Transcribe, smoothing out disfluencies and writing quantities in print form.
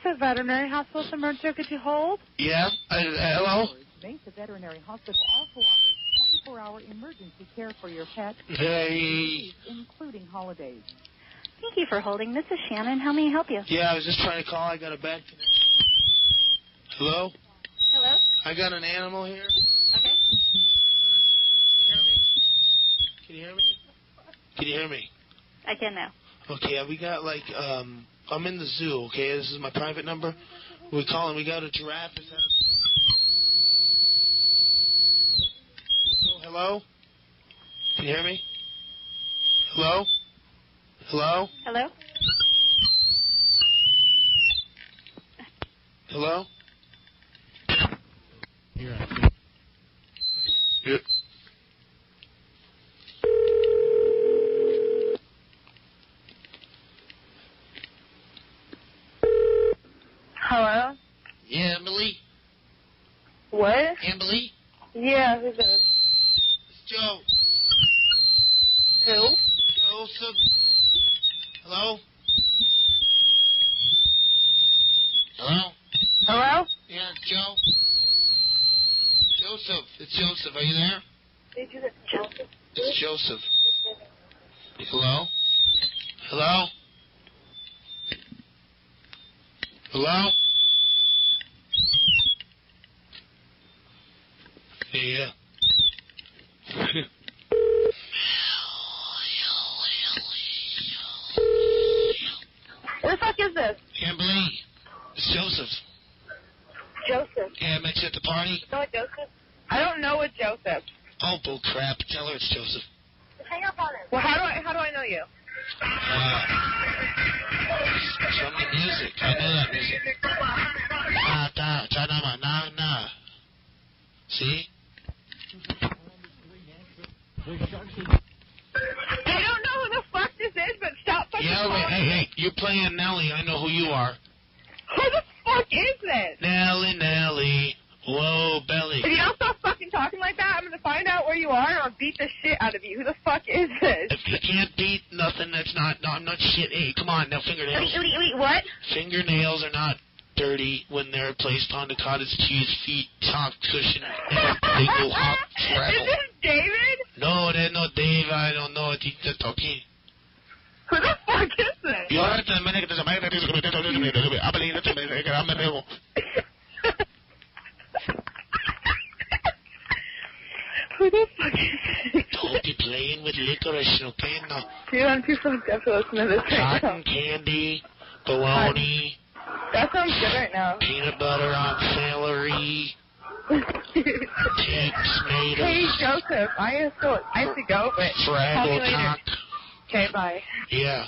Mesa Veterinary Hospital. Emergency, could you hold? Yeah. Hello? Mesa Veterinary Hospital also offers 24-hour emergency care for your pet, including holidays. Thank you for holding. This is Shannon. How may I help you? Yeah, I was just trying to call. I got a bad connection. Hello? Hello? I got an animal here. Okay. Can you hear me? Can you hear me? I can now. Okay, we got I'm in the zoo, okay? This is my private number. We got a giraffe. Hello? Can you hear me? Hello? Hello? Hello? Hello? Yeah. Hello? Yeah, Emily? What? Emily? Yeah, who's this? It's Joe. Who? Joseph. Hello? Hello? Hello? Yeah, it's Joe. Joseph. It's Joseph. Are you there? Did you get Joseph? It's Joseph. Hello? Hello? Hello? Yeah. Who the fuck is this? Emily. It's Joseph. Joseph. Yeah, I met you at the party. You know what Joseph? I don't know what Joseph. Oh, bull crap. Tell her it's Joseph. Hang up on him. Well, how do I know you? From the music. I know that music. See? I don't know who the fuck this is, but stop fucking calling. Hey, you're playing Nelly. I know who you are. Who the fuck is this? Nelly. Whoa, belly. If you don't stop fucking talking like that, I'm going to find out where you are and I'll beat the shit out of you. Who the fuck is this? If you can't beat nothing that's not shit. Hey, come on, now fingernails. Wait, what? Fingernails are not dirty when they're placed on the cottage cheese feet, top cushion, and they go hop travel. Is this David? No, there's no Dave. I don't know. It's just okay. Who the fuck is this? You are the minute. I believe it's Who the fuck is this? Don't be playing with licorice, okay? No. Dude, I'm too fucked up to listen to this right now. Cotton candy, bologna. That sounds good right now. Peanut butter on celery. Tomatoes. Hey, Joseph, I have to go, but Fraggle cock. Okay, bye. Yeah.